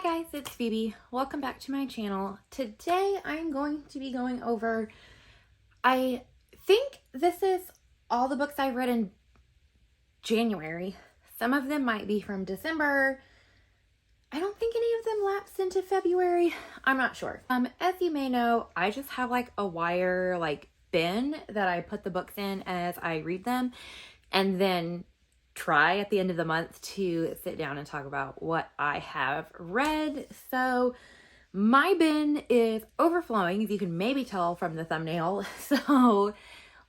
Hi guys, it's Phoebe. Welcome back to my channel. Today I'm going to be going over, I think this is all the books I read in January. Some of them might be from December. I don't think any of them lapsed into February. I'm not sure. As you may know, I just have like a wire bin that I put the books in as I read them, and then try at the end of the month to sit down and talk about what I have read. So my bin is overflowing, as you can maybe tell from the thumbnail. So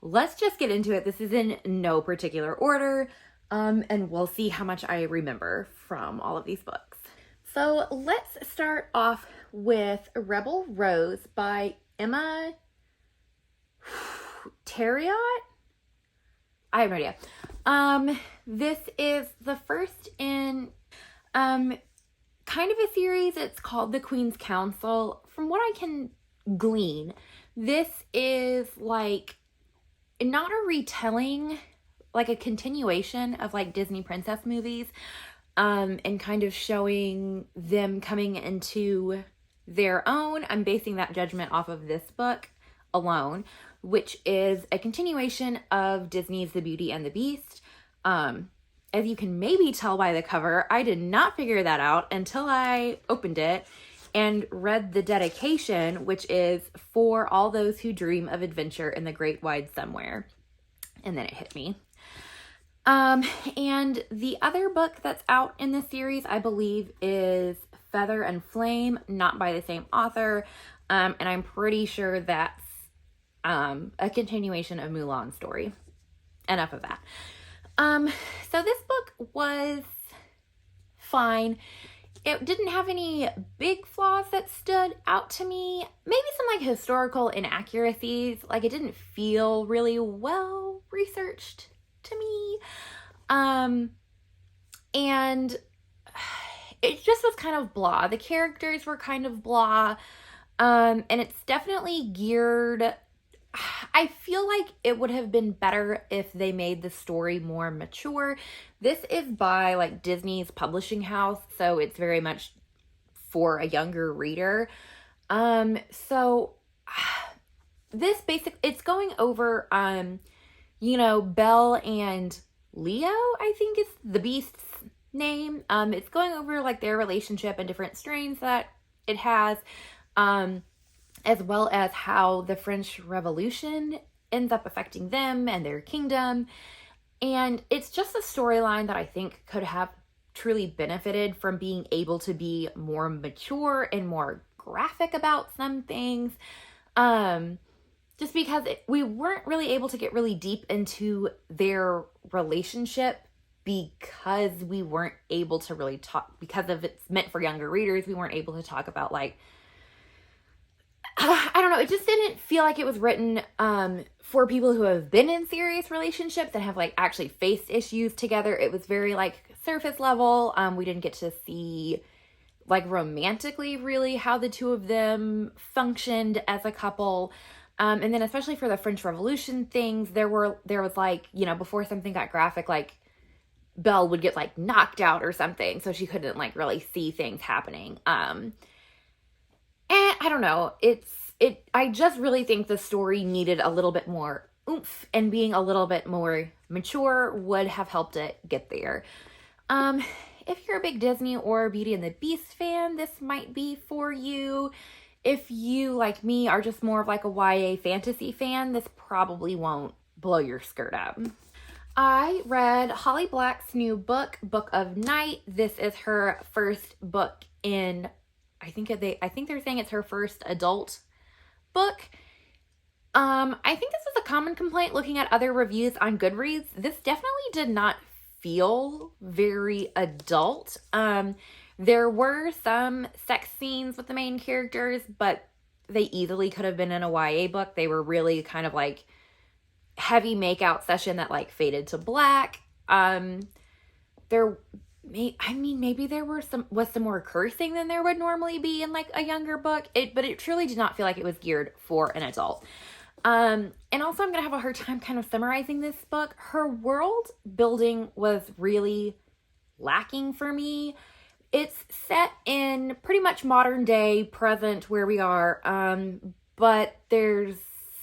let's just get into it. This is in no particular order, and we'll see how much I remember from all of these books. So let's start off with Rebel Rose by Emma Terriot. I have no idea. This is the first in kind of a series. It's called The Queen's Counsel. From what I can glean, this is like not a retelling, like a continuation of like Disney princess movies, and kind of showing them coming into their own. I'm basing that judgment off of this book alone, which is a continuation of Disney's The Beauty and the Beast. As you can maybe tell by the cover, I did not figure that out until I opened it and read the dedication, which is for all those who dream of adventure in the great wide somewhere. And then it hit me. And the other book that's out in this series, I believe, is Feather and Flame, not by the same author. And I'm pretty sure that's a continuation of Mulan's story. Enough of that. So this book was fine. It didn't have any big flaws that stood out to me. Maybe some like historical inaccuracies. Like it didn't feel really well researched to me. And it just was kind of blah. The characters were kind of blah. And it's definitely geared, I feel like it would have been better if they made the story more mature. This is by like Disney's publishing house, so it's very much for a younger reader. So this it's going over, Belle and Leo, I think is the Beast's name. It's going over like their relationship and different strains that it has. As well as how the French Revolution ends up affecting them and their kingdom. And it's just a storyline that I think could have truly benefited from being able to be more mature and more graphic about some things. Just because we weren't really able to get really deep into their relationship because we weren't able to really talk, because of it's meant for younger readers, we weren't able to talk about like, I don't know, it just didn't feel like it was written for people who have been in serious relationships and have like actually faced issues together. It was very like surface level. We didn't get to see like romantically really how the two of them functioned as a couple. And then especially for the French Revolution things, there was like, before something got graphic, like Belle would get like knocked out or something, so she couldn't like really see things happening. And I don't know, I just really think the story needed a little bit more oomph, and being a little bit more mature would have helped it get there. If you're a big Disney or Beauty and the Beast fan, this might be for you. If you, like me, are just more of like a YA fantasy fan, this probably won't blow your skirt up. I read Holly Black's new book, Book of Night. This is her first book in, I think they're saying it's her first adult book. I think this is a common complaint looking at other reviews on Goodreads. This definitely did not feel very adult. There were some sex scenes with the main characters, but they easily could have been in a YA book. They were really kind of like heavy makeout session that like faded to black. Maybe there was some more cursing than there would normally be in like a younger book. But it truly did not feel like it was geared for an adult. And also I'm gonna have a hard time kind of summarizing this book. Her world building was really lacking for me. It's set in pretty much modern day, present where we are, but there's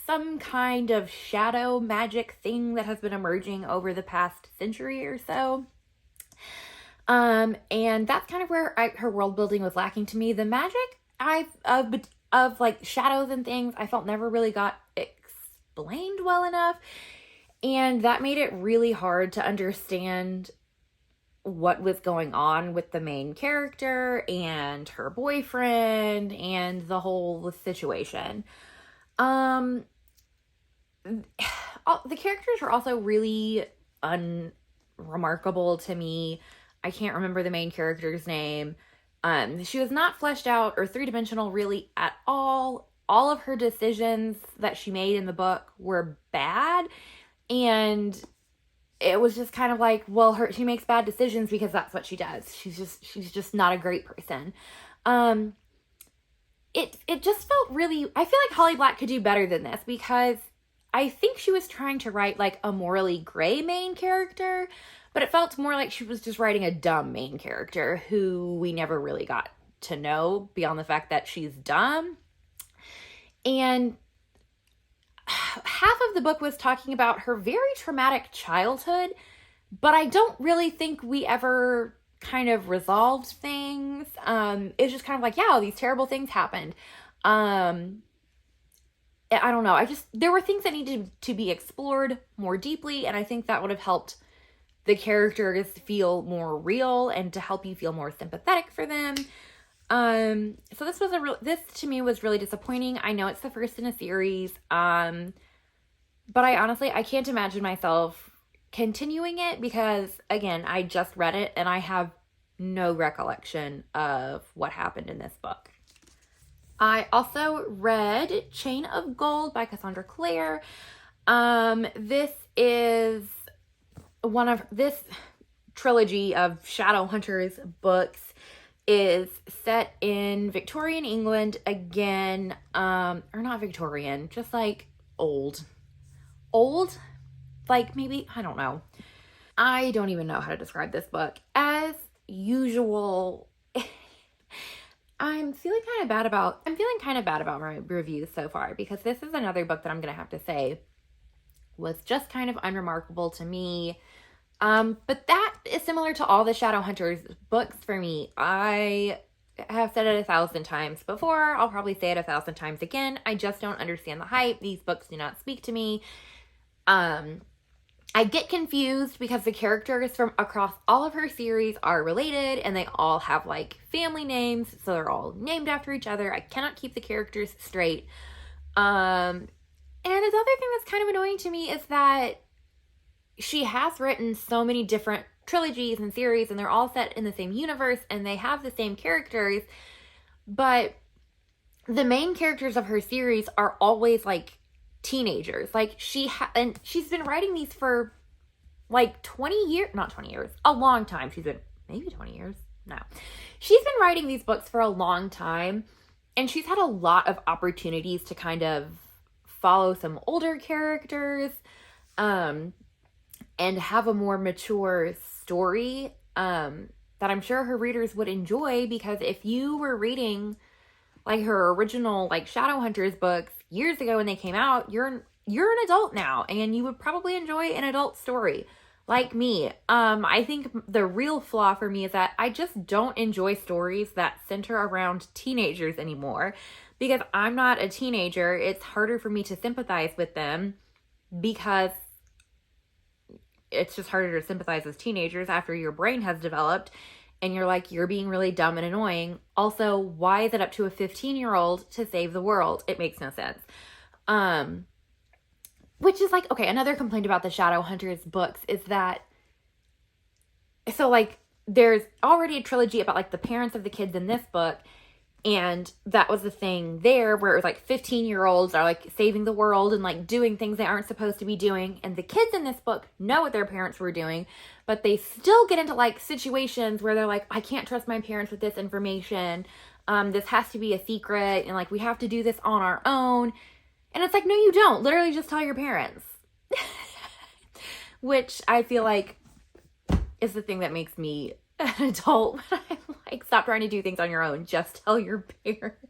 some kind of shadow magic thing that has been emerging over the past century or so. And that's kind of where her world building was lacking to me. The magic of like shadows and things, I felt never really got explained well enough. And that made it really hard to understand what was going on with the main character and her boyfriend and the whole situation. The characters are also really unremarkable to me. I can't remember the main character's name. She was not fleshed out or three-dimensional really at all. All of her decisions that she made in the book were bad, and it was just kind of like, well, she makes bad decisions because that's what she does. She's just not a great person. It just felt really, I feel like Holly Black could do better than this, because I think she was trying to write like a morally gray main character, but it felt more like she was just writing a dumb main character who we never really got to know beyond the fact that she's dumb. And half of the book was talking about her very traumatic childhood, but I don't really think we ever kind of resolved things. It's just kind of like, yeah, these terrible things happened. I don't know. There were things that needed to be explored more deeply, and I think that would have helped the characters feel more real and to help you feel more sympathetic for them. So this to me was really disappointing. I know it's the first in a series, but I can't imagine myself continuing it because, again, I just read it and I have no recollection of what happened in this book. I also read Chain of Gold by Cassandra Clare. This is this trilogy of Shadowhunters books is set in Victorian England again, or not Victorian, just like old, like maybe, I don't know. I don't even know how to describe this book. As usual, I'm feeling kind of bad about my reviews so far, because this is another book that I'm going to have to say was just kind of unremarkable to me. But that is similar to all the Shadowhunters books for me. I have said it 1,000 times before. I'll probably say it 1,000 times again. I just don't understand the hype. These books do not speak to me. I get confused because the characters from across all of her series are related and they all have like family names, so they're all named after each other. I cannot keep the characters straight. And another thing that's kind of annoying to me is that she has written so many different trilogies and series, and they're all set in the same universe and they have the same characters, but the main characters of her series are always like teenagers. Like and she's been writing these for like 20 years, not 20 years, a long time. She's been maybe 20 years. No, she's been writing these books for a long time, and she's had a lot of opportunities to kind of follow some older characters, and have a more mature story, that I'm sure her readers would enjoy, because if you were reading like her original like Shadowhunters books years ago when they came out, you're an adult now and you would probably enjoy an adult story like me. I think the real flaw for me is that I just don't enjoy stories that center around teenagers anymore, because I'm not a teenager. It's harder for me to sympathize with them because it's just harder to sympathize with teenagers after your brain has developed and you're being really dumb and annoying. Also, why is it up to a 15-year-old to save the world? It makes no sense. Which is like, okay, another complaint about the Shadowhunters books is that, so like there's already a trilogy about like the parents of the kids in this book, and that was the thing there where it was like 15-year-olds are like saving the world and like doing things they aren't supposed to be doing. And the kids in this book know what their parents were doing, but they still get into like situations where they're like, I can't trust my parents with this information. This has to be a secret. And like, we have to do this on our own. And it's like, no, you don't. Literally just tell your parents. Which I feel like is the thing that makes me an adult when I'm Like, stop trying to do things on your own. Just tell your parents.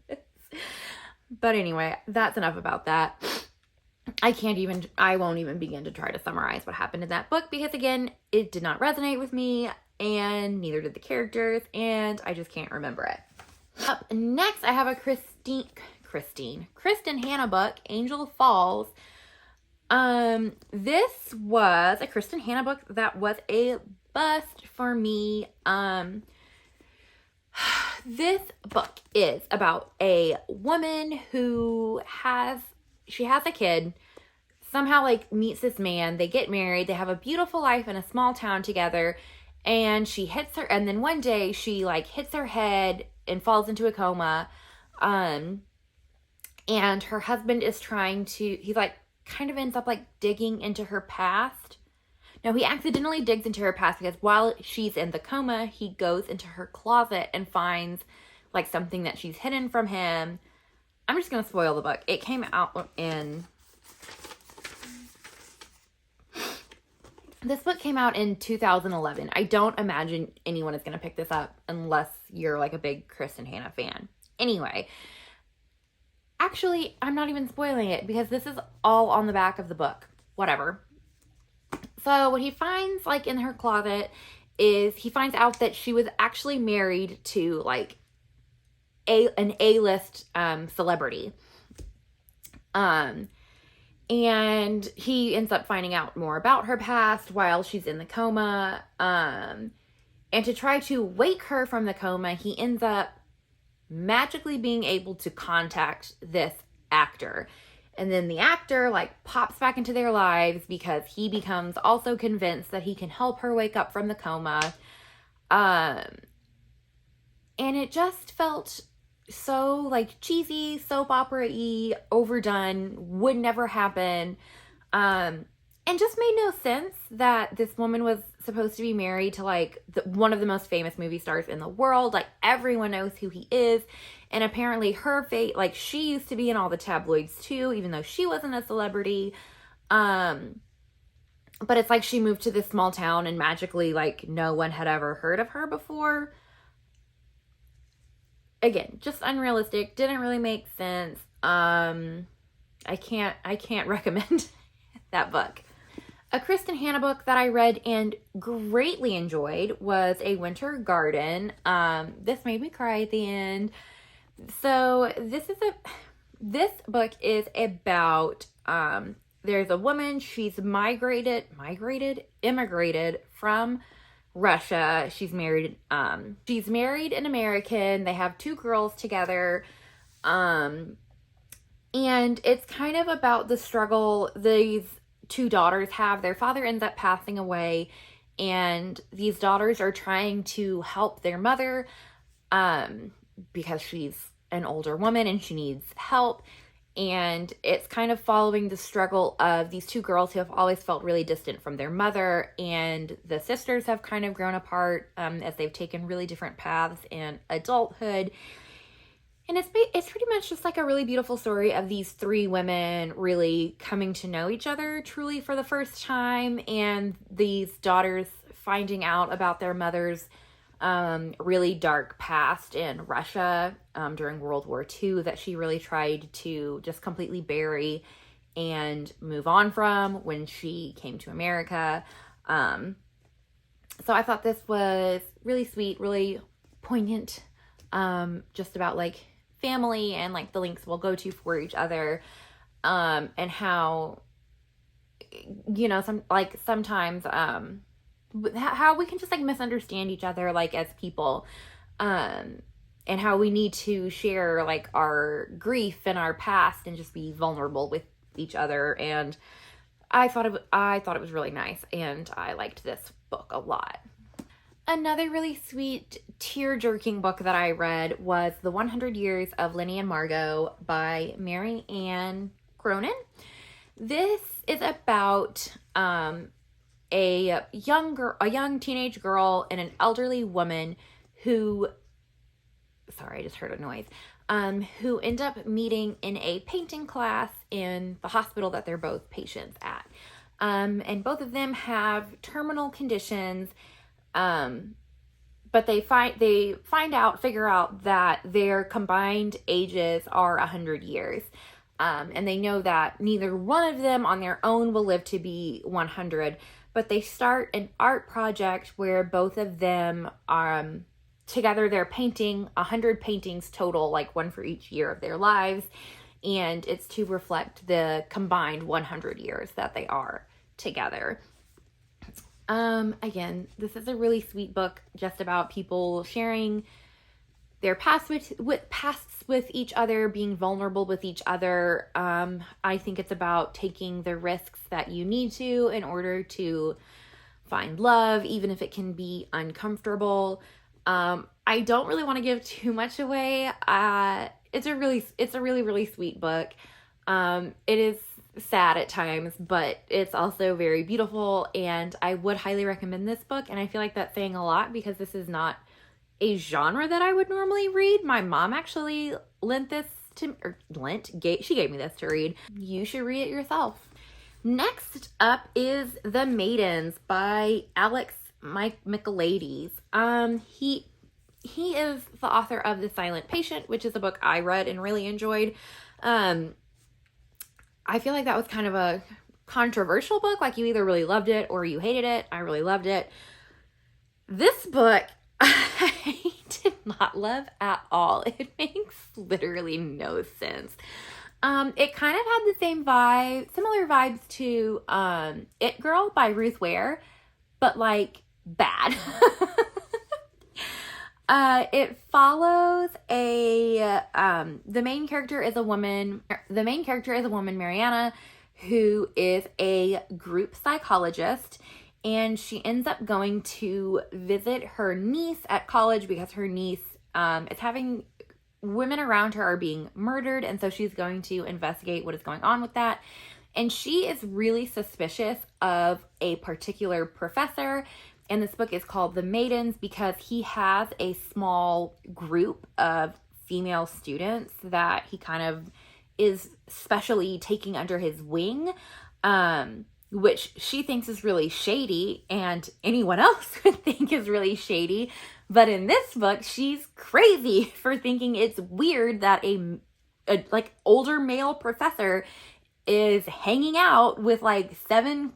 But anyway, that's enough about that. I won't even begin to try to summarize what happened in that book because, again, it did not resonate with me, and neither did the characters, and I just can't remember it. Up next, I have a Kristen Hanna book, Angel Falls. This was a Kristen Hanna book that was a bust for me. This book is about a woman who has a kid, somehow like meets this man, they get married, they have a beautiful life in a small town together, and and then one day she like hits her head and falls into a coma, and her husband is he like kind of ends up like digging into her past. No, he accidentally digs into her past because while she's in the coma, he goes into her closet and finds like something that she's hidden from him. I'm just going to spoil the book. It came out This book came out in 2011. I don't imagine anyone is going to pick this up unless you're like a big Kristen Hanna fan. Anyway, actually, I'm not even spoiling it because this is all on the back of the book. Whatever. So what he finds like in her closet is he finds out that she was actually married to like an A-list celebrity. And he ends up finding out more about her past while she's in the coma. And to try to wake her from the coma, he ends up magically being able to contact this actor. And then the actor like pops back into their lives because he becomes also convinced that he can help her wake up from the coma. And it just felt so like cheesy, soap opera-y, overdone, would never happen. And just made no sense that this woman was supposed to be married to like one of the most famous movie stars in the world. Like everyone knows who he is. And apparently her fate, like she used to be in all the tabloids too, even though she wasn't a celebrity. But it's like she moved to this small town and magically like no one had ever heard of her before. Again, just unrealistic. Didn't really make sense. I can't recommend that book. A Kristen Hanna book that I read and greatly enjoyed was A Winter Garden. This made me cry at the end. So this book is about, there's a woman, she's immigrated from Russia. She's married an American. They have 2 girls together. And it's kind of about the struggle these 2 daughters have. Their father ends up passing away, and these daughters are trying to help their mother, because she's an older woman and she needs help. And it's kind of following the struggle of these 2 girls who have always felt really distant from their mother, and the sisters have kind of grown apart as they've taken really different paths in adulthood. And it's pretty much just like a really beautiful story of these 3 women really coming to know each other truly for the first time, and these daughters finding out about their mother's really dark past in Russia during World War II that she really tried to just completely bury and move on from when she came to America. So I thought this was really sweet, really poignant, just about like family and like the lengths we'll go to for each other, and how, you know, sometimes how we can just like misunderstand each other like as people, and how we need to share like our grief and our past and just be vulnerable with each other. And I thought it was really nice, and I liked this book a lot. Another really sweet tear-jerking book that I read was The 100 Years of Lenny and Margot by Mary Ann Cronin. This is about a young teenage girl and an elderly woman who, sorry, I just heard a noise, who end up meeting in a painting class in the hospital that they're both patients at. And both of them have terminal conditions, but but they figure out that their combined ages are 100 years. And they know that neither one of them on their own will live to be 100, but they start an art project where both of them together they're painting 100 paintings total, like one for each year of their lives, and it's to reflect the combined 100 years that they are together. Again, this is a really sweet book just about people sharing their pasts with each other, being vulnerable with each other. I think it's about taking the risks that you need to in order to find love, even if it can be uncomfortable. I don't really want to give too much away. It's a really, really sweet book. It is sad at times, but it's also very beautiful, and I would highly recommend this book. And I feel like that's saying a lot because this is not a genre that I would normally read. My mom actually she gave me this to read. You should read it yourself. Next up is The Maidens by Alex Michaelides. He is the author of The Silent Patient, which is a book I read and really enjoyed. I feel like that was kind of a controversial book. Like, you either really loved it or you hated it. I really loved it. This book I did not love at all. It makes literally no sense. It kind of had the similar vibes to It Girl by Ruth Ware, but like bad. It follows the main character is a woman, Mariana, who is a group psychologist, and she ends up going to visit her niece at college because her niece is having women around her are being murdered, and so she's going to investigate what is going on with that. And she is really suspicious of a particular professor. And this book is called The Maidens because he has a small group of female students that he kind of is specially taking under his wing, which she thinks is really shady, and anyone else would think is really shady. But in this book, she's crazy for thinking it's weird that a older male professor is hanging out with like 7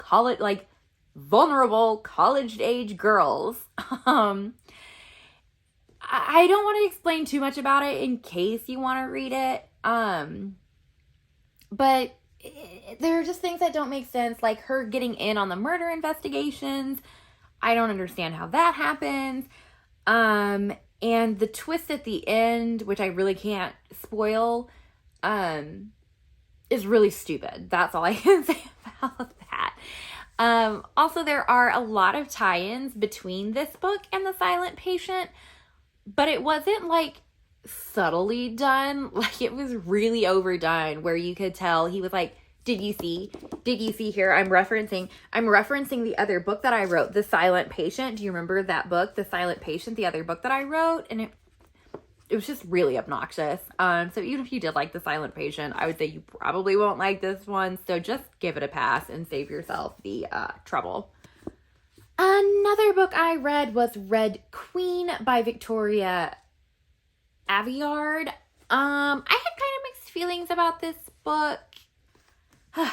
vulnerable college-age girls. I don't want to explain too much about it in case you want to read it. But there are just things that don't make sense, like her getting in on the murder investigations. I don't understand how that happens. And the twist at the end, which I really can't spoil, is really stupid. That's all I can say about that. Also, there are a lot of tie-ins between this book and The Silent Patient, but it wasn't like subtly done. Like, it was really overdone, where you could tell he was like, did you see here? I'm referencing the other book that I wrote, The Silent Patient. Do you remember that book, The Silent Patient, the other book that I wrote? And it was just really obnoxious. So even if you did like The Silent Patient, I would say you probably won't like this one. So just give it a pass and save yourself the trouble. Another book I read was Red Queen by Victoria Aveyard. I had kind of mixed feelings about this book.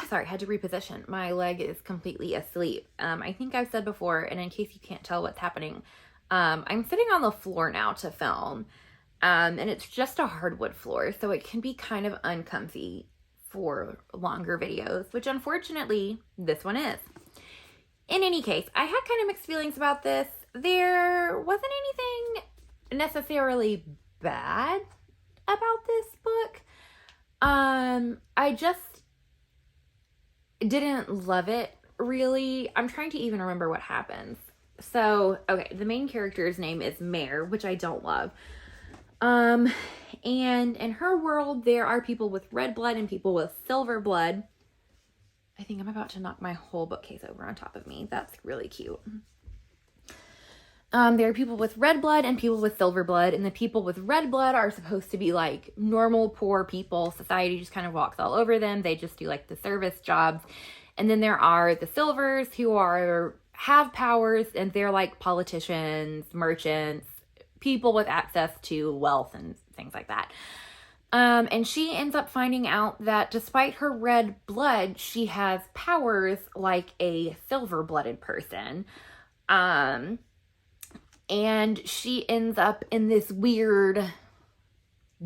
Sorry, I had to reposition. My leg is completely asleep. I think I've said before, and in case you can't tell what's happening, I'm sitting on the floor now to film. And it's just a hardwood floor, so it can be kind of uncomfy for longer videos, which unfortunately this one is. In any case, I had kind of mixed feelings about this. There wasn't anything necessarily bad about this book. I just didn't love it, really. I'm trying to even remember what happens. So, okay, the main character's name is Mare, which I don't love. And in her world, there are people with red blood and people with silver blood. I think I'm about to knock my whole bookcase over on top of me. That's really cute. There are people with red blood and people with silver blood, and the people with red blood are supposed to be like normal poor people. Society just kind of walks all over them. They just do like the service jobs. And then there are the silvers who have powers, and they're like politicians, merchants, people with access to wealth and things like that. And she ends up finding out that despite her red blood, she has powers like a silver-blooded person. And she ends up in this weird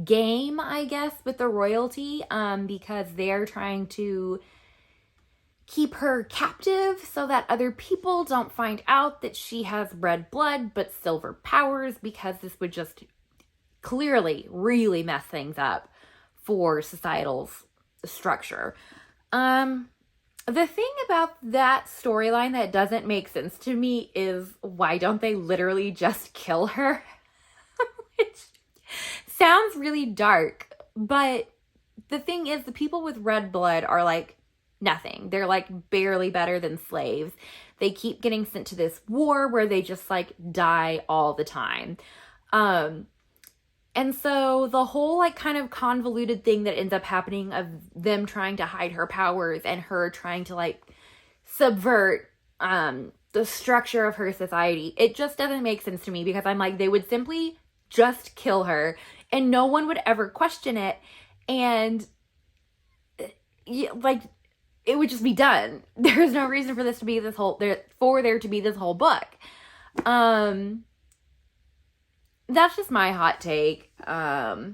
game, I guess, with the royalty, because they're trying to keep her captive so that other people don't find out that she has red blood but silver powers, because this would just clearly really mess things up for societal structure. The thing about that storyline that doesn't make sense to me is, why don't they literally just kill her? Which sounds really dark, but the thing is, the people with red blood are like nothing. They're like barely better than slaves. They keep getting sent to this war where they just like die all the time. And so the whole like kind of convoluted thing that ends up happening of them trying to hide her powers and her trying to like subvert the structure of her society, it just doesn't make sense to me, because I'm like, they would simply just kill her and no one would ever question it, and like it would just be done. There's no reason for this to be this whole there to be this whole book. That's just my hot take. I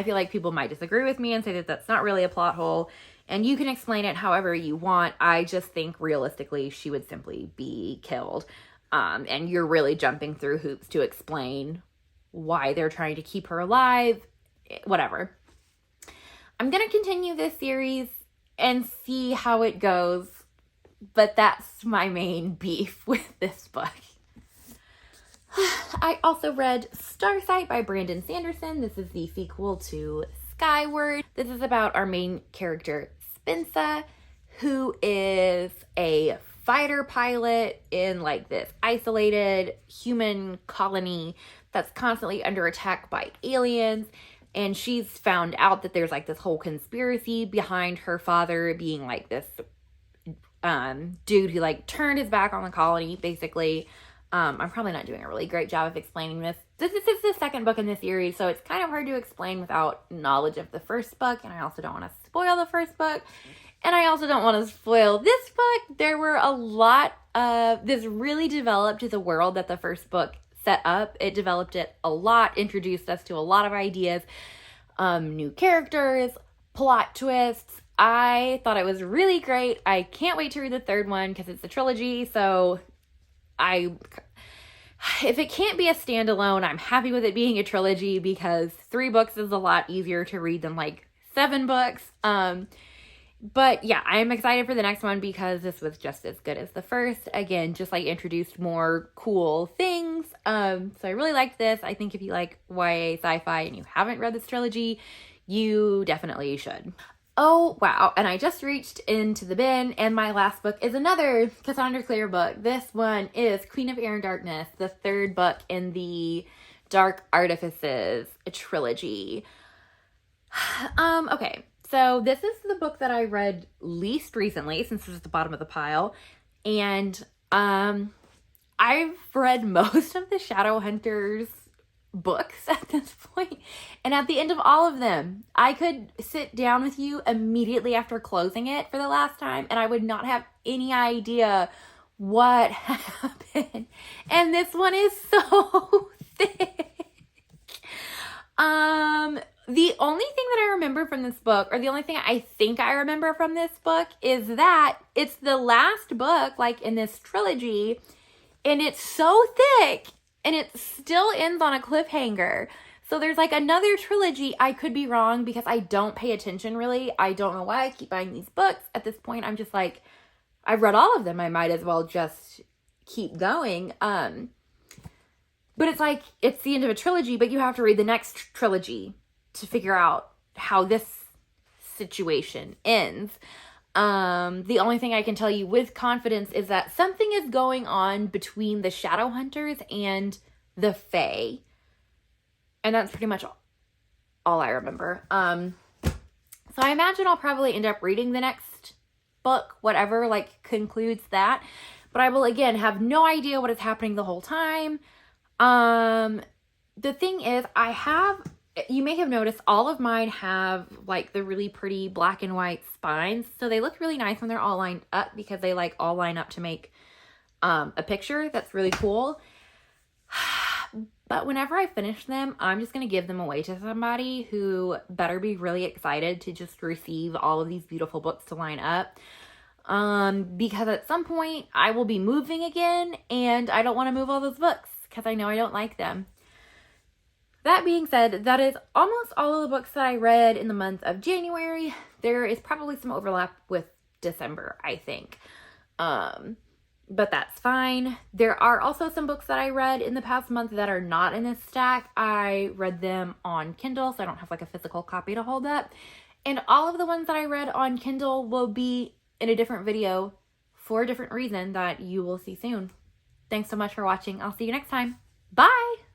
feel like people might disagree with me and say that that's not really a plot hole, and you can explain it however you want. I just think realistically she would simply be killed. And you're really jumping through hoops to explain why they're trying to keep her alive. Whatever. I'm going to continue this series and see how it goes, but that's my main beef with this book. I also read Starsight by Brandon Sanderson. This is the sequel to Skyward. This is about our main character, Spensa, who is a fighter pilot in like this isolated human colony that's constantly under attack by aliens. And she's found out that there's like this whole conspiracy behind her father being like this dude who like turned his back on the colony, basically. I'm probably not doing a really great job of explaining this. This is the second book in the series, so it's kind of hard to explain without knowledge of the first book, and I also don't want to spoil the first book, and I also don't want to spoil this book. There were a lot of, this really developed the world that the first book set up. It developed it a lot, introduced us to a lot of ideas, new characters, plot twists. I thought it was really great. I can't wait to read the third one because it's a trilogy, so if it can't be a standalone, I'm happy with it being a trilogy, because 3 books is a lot easier to read than like 7 books. But yeah, I'm excited for the next one because this was just as good as the first. Again, just like introduced more cool things. So I really liked this. I think if you like YA sci-fi and you haven't read this trilogy, you definitely should. Oh, wow. And I just reached into the bin, and my last book is another Cassandra Clare book. This one is Queen of Air and Darkness, the 3rd book in the Dark Artifices trilogy. Okay, so this is the book that I read least recently, since it's at the bottom of the pile. And I've read most of the Shadowhunters books at this point, and at the end of all of them, I could sit down with you immediately after closing it for the last time and I would not have any idea what happened. And this one is so thick. The only thing that I remember from this book, or the only thing I think I remember from this book, is that it's the last book like in this trilogy, and it's so thick and it still ends on a cliffhanger. So there's like another trilogy. I could be wrong because I don't pay attention really. I don't know why I keep buying these books. At this point, I'm just like, I've read all of them. I might as well just keep going. But it's like, it's the end of a trilogy, but you have to read the next trilogy to figure out how this situation ends. The only thing I can tell you with confidence is that something is going on between the Shadowhunters and the Fae. And that's pretty much all I remember. So I imagine I'll probably end up reading the next book, whatever, like, concludes that. But I will, again, have no idea what is happening the whole time. the thing is, you may have noticed all of mine have like the really pretty black and white spines. So they look really nice when they're all lined up because they like all line up to make a picture that's really cool. But whenever I finish them, I'm just going to give them away to somebody who better be really excited to just receive all of these beautiful books to line up. Because at some point I will be moving again and I don't want to move all those books because I know I don't like them. That being said, that is almost all of the books that I read in the month of January. There is probably some overlap with December, I think. But that's fine. There are also some books that I read in the past month that are not in this stack. I read them on Kindle, so I don't have like a physical copy to hold up. And all of the ones that I read on Kindle will be in a different video for a different reason that you will see soon. Thanks so much for watching. I'll see you next time. Bye!